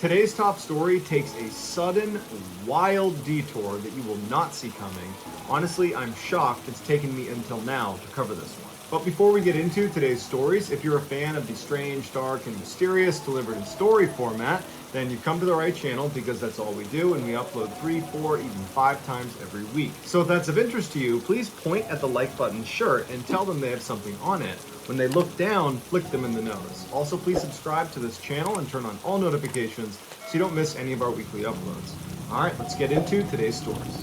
Today's top story takes a sudden, wild detour that you will not see coming. Honestly, I'm shocked it's taken me until now to cover this one. But before we get into today's stories, if you're a fan of the strange, dark, and mysterious delivered in story format, then you've come to the right channel because that's all we do, and we upload 3, 4, even 5 times every week. So if that's of interest to you, please point at the like button shirt and tell them they have something on it. When they look down, flick them in the nose. Also, please subscribe to this channel and turn on all notifications so you don't miss any of our weekly uploads. All right, let's get into today's stories.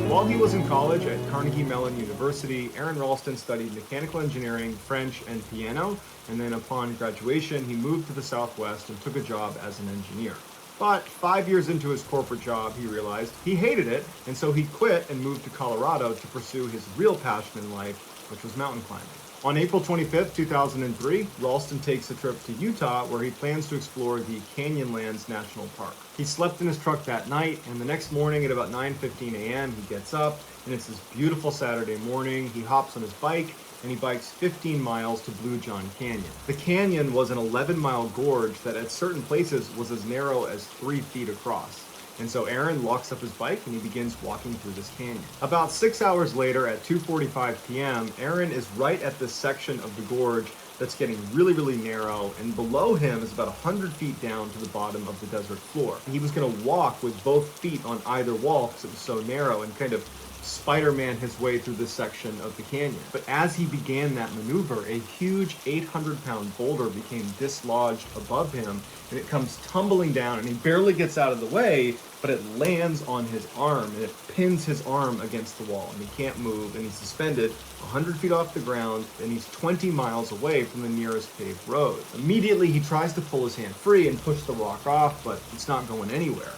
While he was in college at Carnegie Mellon University, Aaron Ralston studied mechanical engineering, French, and piano, and then upon graduation, he moved to the Southwest and took a job as an engineer. But 5 years into his corporate job, he realized he hated it, and so he quit and moved to Colorado to pursue his real passion in life, which was mountain climbing. On April 25th, 2003, Ralston takes a trip to Utah where he plans to explore the Canyonlands National Park. He slept in his truck that night, and the next morning at about 9:15 a.m. he gets up, and it's this beautiful Saturday morning. He hops on his bike, and he bikes 15 miles to Blue John Canyon. The canyon was an 11-mile gorge that at certain places was as narrow as 3 feet across. And so Aaron locks up his bike and he begins walking through this canyon. About 6 hours later at 2:45 p.m., Aaron is right at this section of the gorge that's getting really, really narrow, and below him is about 100 feet down to the bottom of the desert floor. He was going to walk with both feet on either wall because it was so narrow and kind of Spider-Man his way through this section of the canyon. But as he began that maneuver, a huge 800-pound boulder became dislodged above him, and it comes tumbling down, and he barely gets out of the way, but it lands on his arm, and it pins his arm against the wall, and he can't move, and he's suspended 100 feet off the ground, and he's 20 miles away from the nearest paved road. Immediately, he tries to pull his hand free and push the rock off, but it's not going anywhere.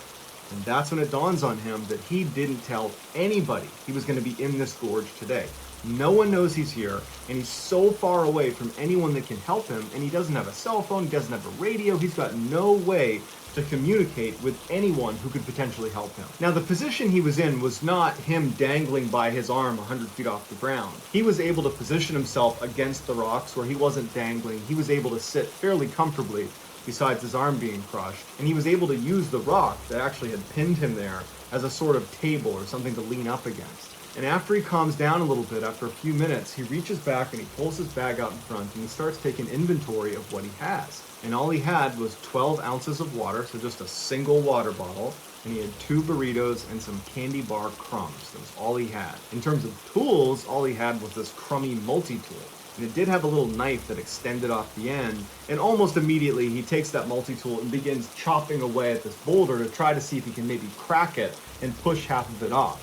And that's when it dawns on him that he didn't tell anybody he was going to be in this gorge today. No one knows he's here, and he's so far away from anyone that can help him, and he doesn't have a cell phone, he doesn't have a radio, he's got no way to communicate with anyone who could potentially help him. Now, the position he was in was not him dangling by his arm 100 feet off the ground. He was able to position himself against the rocks where he wasn't dangling. He was able to sit fairly comfortably besides his arm being crushed, and he was able to use the rock that actually had pinned him there as a sort of table or something to lean up against. And after he calms down a little bit, after a few minutes, he reaches back and he pulls his bag out in front and he starts taking inventory of what he has. And all he had was 12 ounces of water, so just a single water bottle, and he had 2 burritos and some candy bar crumbs. That was all he had. In terms of tools, all he had was this crummy multi-tool. And it did have a little knife that extended off the end, and almost immediately he takes that multi-tool and begins chopping away at this boulder to try to see if he can maybe crack it and push half of it off.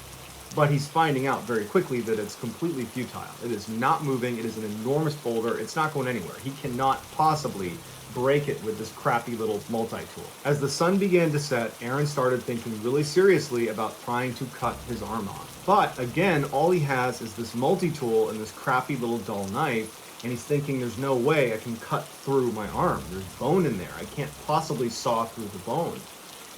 But he's finding out very quickly that it's completely futile. It is not moving, it is an enormous boulder, it's not going anywhere. He cannot possibly break it with this crappy little multi-tool. As the sun began to set, Aaron started thinking really seriously about trying to cut his arm off. But again, all he has is this multi-tool and this crappy little dull knife, and he's thinking there's no way I can cut through my arm. There's bone in there. I can't possibly saw through the bone.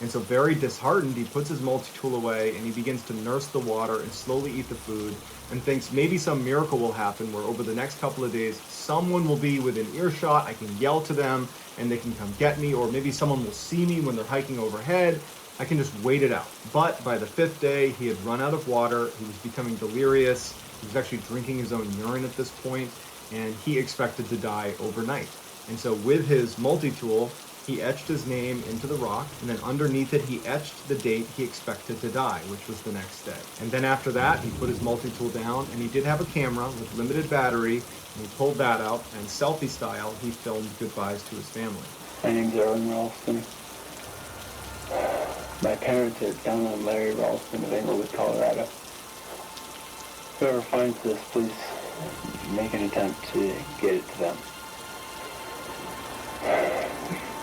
And so very disheartened, he puts his multi-tool away and he begins to nurse the water and slowly eat the food and thinks maybe some miracle will happen where over the next couple of days, someone will be within earshot, I can yell to them and they can come get me, or maybe someone will see me when they're hiking overhead. I can just wait it out. But by the 5th day, he had run out of water, he was becoming delirious, he was actually drinking his own urine at this point, and he expected to die overnight. And so with his multi-tool, he etched his name into the rock, and then underneath it he etched the date he expected to die, which was the next day. And then after that, he put his multi-tool down, and he did have a camera with limited battery, and he pulled that out, and selfie style, he filmed goodbyes to his family. My name's Aaron Ralston. My parents are down on Larry Ralston of Englewood, Colorado. Whoever finds this, please make an attempt to get it to them.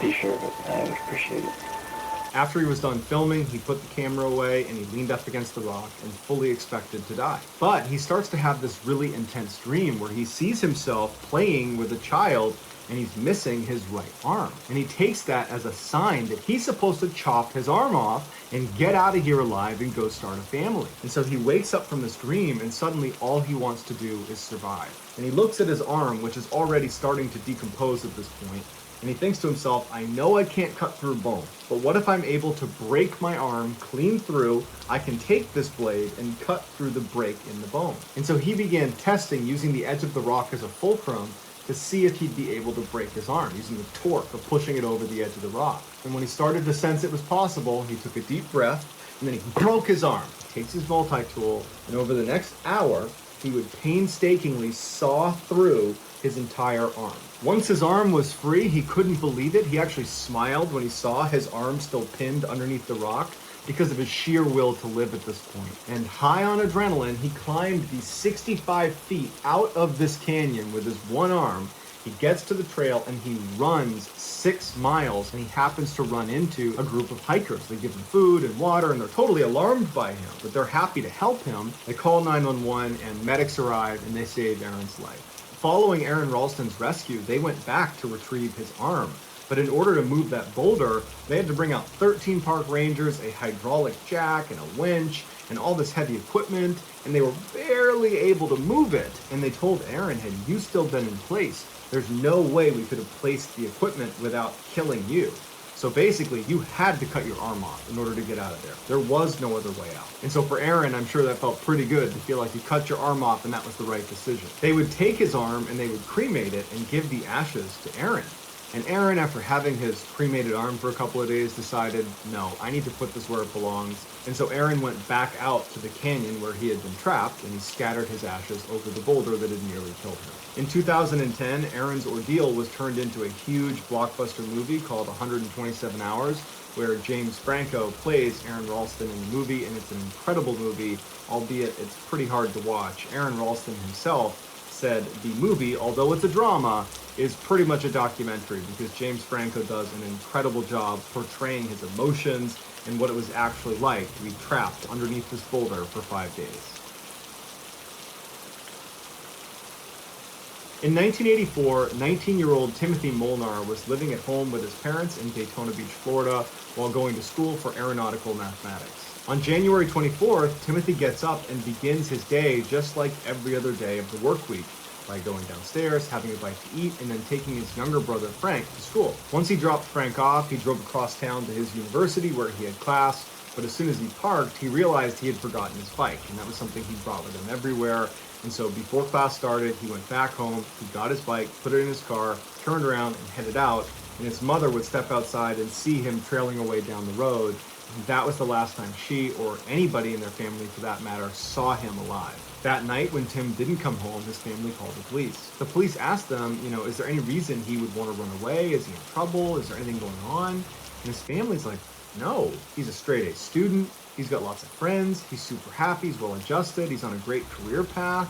Be sure of it. I would appreciate it. After he was done filming, he put the camera away and he leaned up against the rock and fully expected to die. But he starts to have this really intense dream where he sees himself playing with a child and he's missing his right arm. And he takes that as a sign that he's supposed to chop his arm off and get out of here alive and go start a family. And so he wakes up from this dream and suddenly all he wants to do is survive. And he looks at his arm, which is already starting to decompose at this point, and he thinks to himself, I know I can't cut through bone, but what if I'm able to break my arm clean through? I can take this blade and cut through the break in the bone. And so he began testing using the edge of the rock as a fulcrum to see if he'd be able to break his arm, using the torque of pushing it over the edge of the rock. And when he started to sense it was possible, he took a deep breath, and then he broke his arm. He takes his multi-tool, and over the next hour, he would painstakingly saw through his entire arm. Once his arm was free, he couldn't believe it. He actually smiled when he saw his arm still pinned underneath the rock because of his sheer will to live at this point. And high on adrenaline, he climbed these 65 feet out of this canyon with his one arm. He gets to the trail and he runs 6 miles, and he happens to run into a group of hikers. They give him food and water and they're totally alarmed by him, but they're happy to help him. They call 911 and medics arrive and they save Aaron's life. Following Aaron Ralston's rescue, they went back to retrieve his arm. But in order to move that boulder, they had to bring out 13 park rangers, a hydraulic jack, and a winch, and all this heavy equipment, and they were barely able to move it. And they told Aaron, had you still been in place, there's no way we could have placed the equipment without killing you. So basically, you had to cut your arm off in order to get out of there. There was no other way out. And so for Aaron, I'm sure that felt pretty good to feel like you cut your arm off and that was the right decision. They would take his arm and they would cremate it and give the ashes to Aaron. And Aaron, after having his cremated arm for a couple of days, decided, no, I need to put this where it belongs. And so Aaron went back out to the canyon where he had been trapped, and he scattered his ashes over the boulder that had nearly killed him. In 2010, Aaron's ordeal was turned into a huge blockbuster movie called 127 Hours, where James Franco plays Aaron Ralston in the movie, and it's an incredible movie, albeit it's pretty hard to watch. Aaron Ralston himself said the movie, although it's a drama, is pretty much a documentary because James Franco does an incredible job portraying his emotions and what it was actually like to be trapped underneath this boulder for 5 days. In 1984, 19-year-old Timothy Molnar was living at home with his parents in Daytona Beach, Florida, while going to school for aeronautical mathematics. On January 24th, Timothy gets up and begins his day just like every other day of the work week, by going downstairs, having a bite to eat, and then taking his younger brother Frank to school. Once he dropped Frank off, he drove across town to his university where he had class, but as soon as he parked, he realized he had forgotten his bike, and that was something he brought with him everywhere. And so before class started, he went back home, he got his bike, put it in his car, turned around and headed out, and his mother would step outside and see him trailing away down the road. And that was the last time she, or anybody in their family for that matter, saw him alive. That night, when Tim didn't come home, his family called the police. The police asked them, is there any reason he would want to run away? Is he in trouble? Is there anything going on? And his family's like, no, he's a straight-A student. He's got lots of friends. He's super happy. He's well-adjusted. He's on a great career path.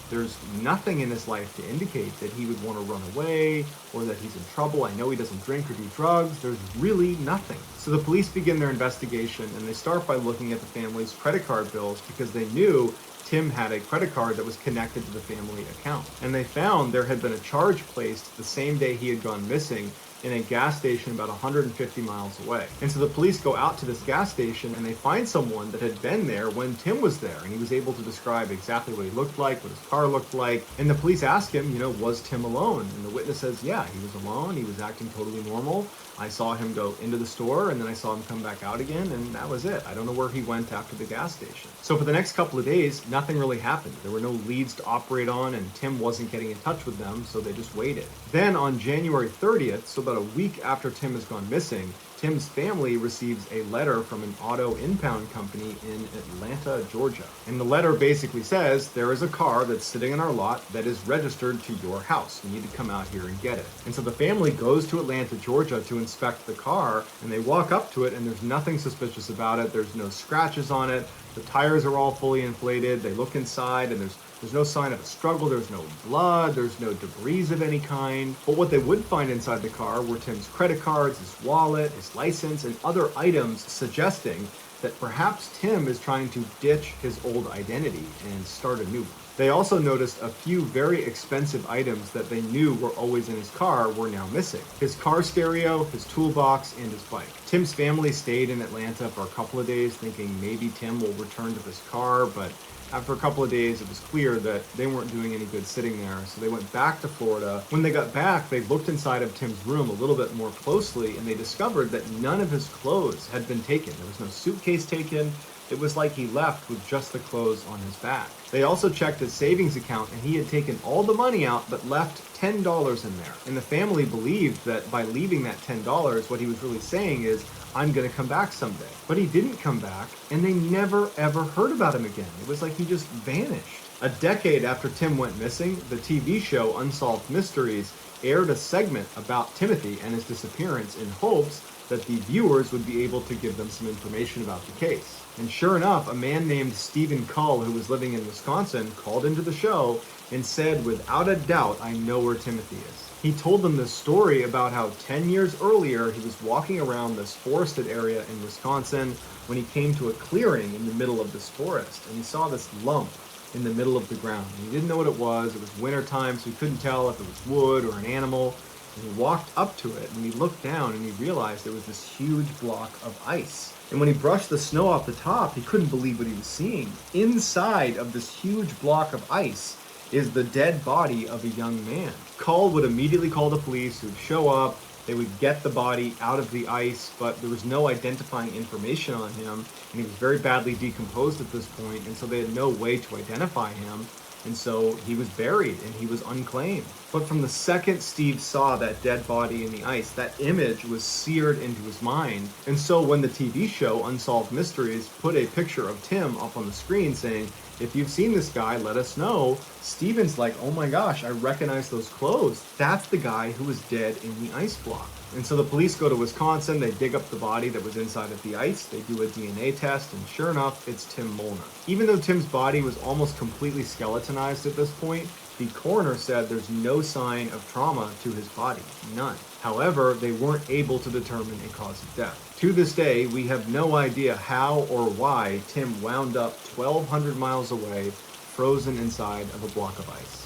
There's nothing in his life to indicate that he would want to run away or that he's in trouble. I know he doesn't drink or do drugs. There's really nothing. So the police begin their investigation, and they start by looking at the family's credit card bills because they knew Tim had a credit card that was connected to the family account. And they found there had been a charge placed the same day he had gone missing in a gas station about 150 miles away. And so the police go out to this gas station and they find someone that had been there when Tim was there, and he was able to describe exactly what he looked like, what his car looked like. And the police ask him, was Tim alone? And the witness says, yeah, he was alone. He was acting totally normal. I saw him go into the store and then I saw him come back out again, and that was it. I don't know where he went after the gas station. So for the next couple of days, nothing really happened. There were no leads to operate on, and Tim wasn't getting in touch with them, so they just waited. Then on January 30th, so about a week after Tim has gone missing, Tim's family receives a letter from an auto impound company in Atlanta, Georgia. And the letter basically says, there is a car that's sitting in our lot that is registered to your house. You need to come out here and get it. And so the family goes to Atlanta, Georgia to inspect the car, and they walk up to it and there's nothing suspicious about it. There's no scratches on it. The tires are all fully inflated. They look inside and there's There's no sign of a struggle, there's no blood, there's no debris of any kind. But what they would find inside the car were Tim's credit cards, his wallet, his license, and other items suggesting that perhaps Tim is trying to ditch his old identity and start a new one. They also noticed a few very expensive items that they knew were always in his car were now missing. His car stereo, his toolbox, and his bike. Tim's family stayed in Atlanta for a couple of days thinking maybe Tim will return to this car, but after a couple of days, it was clear that they weren't doing any good sitting there, so they went back to Florida. When they got back, they looked inside of Tim's room a little bit more closely, and they discovered that none of his clothes had been taken. There was no suitcase taken. It was like he left with just the clothes on his back. They also checked his savings account, and he had taken all the money out but left $10 in there. And the family believed that by leaving that $10, what he was really saying is, I'm gonna come back someday. But he didn't come back, and they never ever heard about him again. It was like he just vanished. A decade after Tim went missing, the TV show Unsolved Mysteries aired a segment about Timothy and his disappearance in hopes that the viewers would be able to give them some information about the case. And sure enough, a man named Stephen Cull, who was living in Wisconsin, called into the show and said, without a doubt, I know where Timothy is. He told them this story about how 10 years earlier he was walking around this forested area in Wisconsin when he came to a clearing in the middle of this forest, and he saw this lump in the middle of the ground. And he didn't know what it was. It was wintertime, so he couldn't tell if it was wood or an animal. And he walked up to it and he looked down and he realized there was this huge block of ice. And when he brushed the snow off the top, he couldn't believe what he was seeing. Inside of this huge block of ice is the dead body of a young man. Cull would immediately call the police, who would show up. They would get the body out of the ice, but there was no identifying information on him, and he was very badly decomposed at this point, and so they had no way to identify him. And so he was buried and he was unclaimed. But from the second Steve saw that dead body in the ice, that image was seared into his mind. And so when the TV show Unsolved Mysteries put a picture of Tim up on the screen saying, if you've seen this guy, let us know, Steven's like, oh my gosh, I recognize those clothes. That's the guy who was dead in the ice block. And so the police go to Wisconsin, they dig up the body that was inside of the ice, they do a DNA test, and sure enough, it's Tim Molnar. Even though Tim's body was almost completely skeletonized at this point, the coroner said there's no sign of trauma to his body, none. However, they weren't able to determine a cause of death. To this day, we have no idea how or why Tim wound up 1,200 miles away, frozen inside of a block of ice.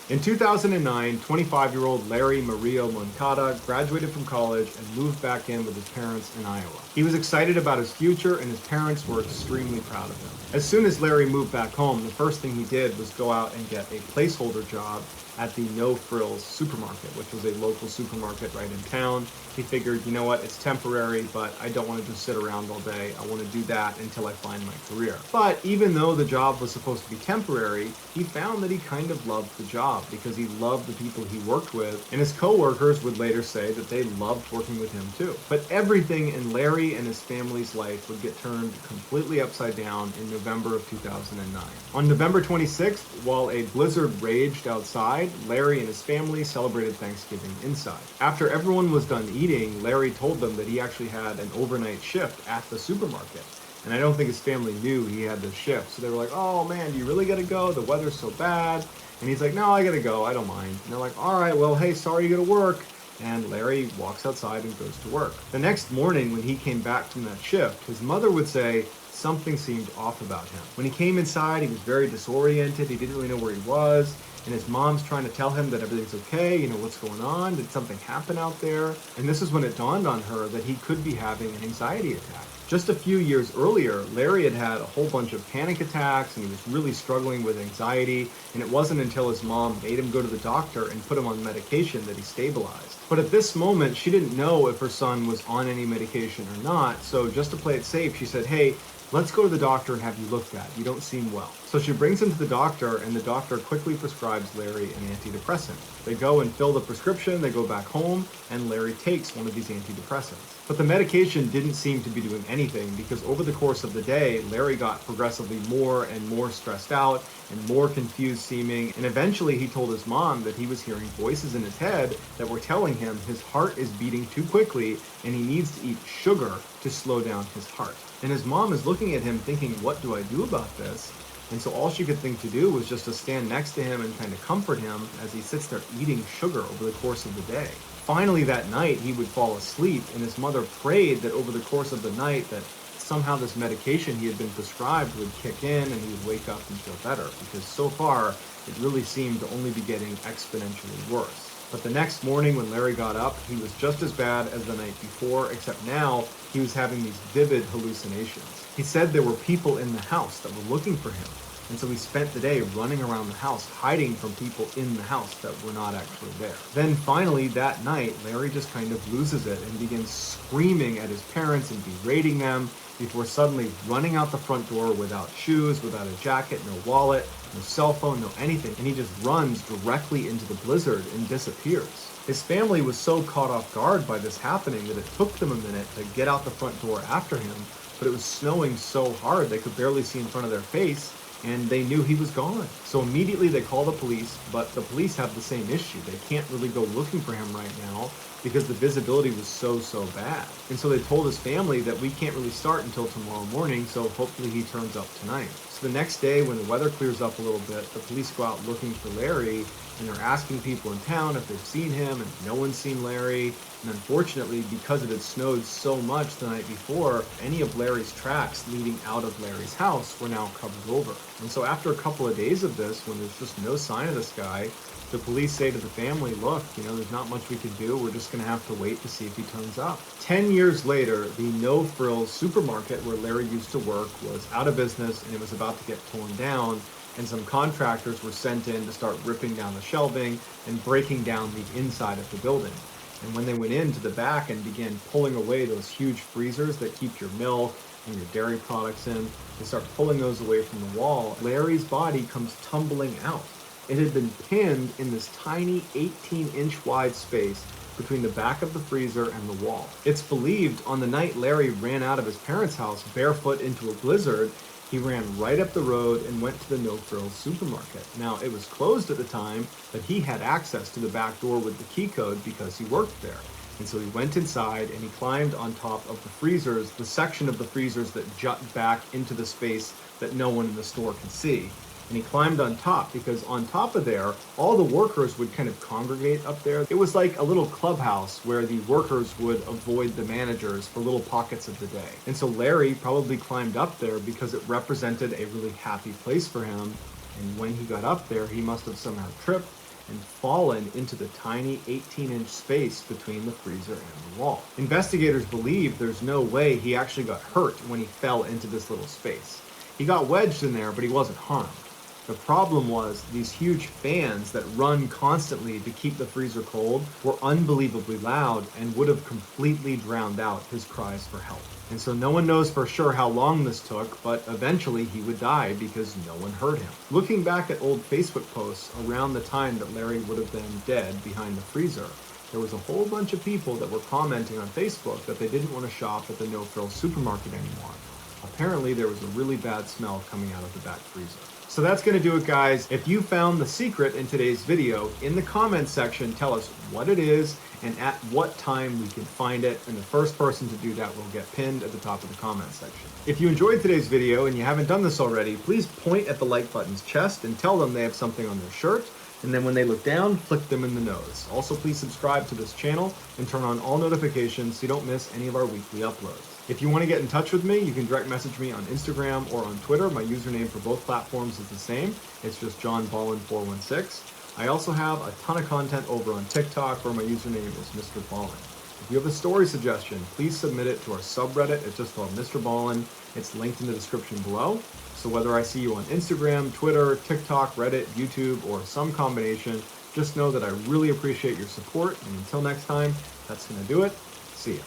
In 2009, 25-year-old Larry Mario Moncada graduated from college and moved back in with his parents in Iowa. He was excited about his future, and his parents were extremely proud of him. As soon as Larry moved back home, the first thing he did was go out and get a placeholder job at the No Frills supermarket, which was a local supermarket right in town. He figured, you know what, it's temporary, but I don't want to just sit around all day. I want to do that until I find my career. But even though the job was supposed to be temporary, he found that he kind of loved the job because he loved the people he worked with, and his coworkers would later say that they loved working with him too. But everything in Larry and his family's life would get turned completely upside down in November of 2009. On November 26th, while a blizzard raged outside, Larry and his family celebrated Thanksgiving inside. After everyone was done eating, Larry told them that he actually had an overnight shift at the supermarket. And I don't think his family knew he had this shift. So they were like, oh man, do you really gotta go? The weather's so bad. And he's like, no, I gotta go, I don't mind. And they're like, all right, well, hey, sorry you gotta work. And Larry walks outside and goes to work. The next morning when he came back from that shift, his mother would say something seemed off about him. When he came inside, he was very disoriented. He didn't really know where he was. And his mom's trying to tell him that everything's okay, you know, what's going on? Did something happen out there? And this is when it dawned on her that he could be having an anxiety attack. Just a few years earlier, Larry had had a whole bunch of panic attacks and he was really struggling with anxiety, and it wasn't until his mom made him go to the doctor and put him on medication that he stabilized. But at this moment, she didn't know if her son was on any medication or not, so just to play it safe, she said, hey, let's go to the doctor and have you looked at. You don't seem well. So she brings him to the doctor, and the doctor quickly prescribes Larry an antidepressant. They go and fill the prescription, they go back home, and Larry takes one of these antidepressants. But the medication didn't seem to be doing anything because over the course of the day, Larry got progressively more and more stressed out and more confused seeming, and eventually he told his mom that he was hearing voices in his head that were telling him his heart is beating too quickly and he needs to eat sugar to slow down his heart. And his mom is looking at him thinking, what do I do about this? And so all she could think to do was just to stand next to him and kind of comfort him as he sits there eating sugar over the course of the day. Finally that night he would fall asleep, and his mother prayed that over the course of the night that somehow this medication he had been prescribed would kick in and he would wake up and feel better, because so far it really seemed to only be getting exponentially worse. But the next morning when Larry got up, he was just as bad as the night before, except now he was having these vivid hallucinations. He said there were people in the house that were looking for him, and so he spent the day running around the house, hiding from people in the house that were not actually there. Then finally that night, Larry just kind of loses it and begins screaming at his parents and berating them before suddenly running out the front door without shoes, without a jacket, no wallet, no cell phone, no anything, and he just runs directly into the blizzard and disappears. His family was so caught off guard by this happening that it took them a minute to get out the front door after him, but it was snowing so hard they could barely see in front of their face, and they knew he was gone. So immediately they call the police, but the police have the same issue. They can't really go looking for him right now because the visibility was so bad. And so they told his family that we can't really start until tomorrow morning, so hopefully he turns up tonight. So the next day when the weather clears up a little bit, the police go out looking for Larry, and they're asking people in town if they've seen him, and no one's seen Larry. And unfortunately, because it had snowed so much the night before, any of Larry's tracks leading out of Larry's house were now covered over. And so after a couple of days of this, when there's just no sign of this guy, the police say to the family, look, there's not much we can do. We're just going to have to wait to see if he turns up. 10 years later, the No Frills supermarket where Larry used to work was out of business and it was about to get torn down. And some contractors were sent in to start ripping down the shelving and breaking down the inside of the building. And when they went into the back and began pulling away those huge freezers that keep your milk and your dairy products in, they start pulling those away from the wall, Larry's body comes tumbling out. It had been pinned in this tiny 18-inch wide space between the back of the freezer and the wall. It's believed on the night Larry ran out of his parents' house barefoot into a blizzard, he ran right up the road and went to the No Frills supermarket. Now, it was closed at the time, but he had access to the back door with the key code because he worked there. And so he went inside and he climbed on top of the freezers, the section of the freezers that jut back into the space that no one in the store could see. And he climbed on top because on top of there, all the workers would kind of congregate up there. It was like a little clubhouse where the workers would avoid the managers for little pockets of the day. And so Larry probably climbed up there because it represented a really happy place for him. And when he got up there, he must have somehow tripped and fallen into the tiny 18-inch space between the freezer and the wall. Investigators believe there's no way he actually got hurt when he fell into this little space. He got wedged in there, but he wasn't harmed. The problem was these huge fans that run constantly to keep the freezer cold were unbelievably loud and would have completely drowned out his cries for help. And so no one knows for sure how long this took, but eventually he would die because no one heard him. Looking back at old Facebook posts around the time that Larry would have been dead behind the freezer, there was a whole bunch of people that were commenting on Facebook that they didn't want to shop at the No Frills supermarket anymore. Apparently there was a really bad smell coming out of the back freezer. So that's going to do it, guys. If you found the secret in today's video, in the comments section, tell us what it is and at what time we can find it. And the first person to do that will get pinned at the top of the comment section. If you enjoyed today's video and you haven't done this already, please point at the like button's chest and tell them they have something on their shirt. And then when they look down, flick them in the nose. Also, please subscribe to this channel and turn on all notifications so you don't miss any of our weekly uploads. If you want to get in touch with me, you can direct message me on Instagram or on Twitter. My username for both platforms is the same. It's just JohnBallin416. I also have a ton of content over on TikTok where my username is Mr. Ballin. If you have a story suggestion, please submit it to our subreddit. It's just called Mr. Ballin. It's linked in the description below. So whether I see you on Instagram, Twitter, TikTok, Reddit, YouTube, or some combination, just know that I really appreciate your support. And until next time, that's going to do it. See ya.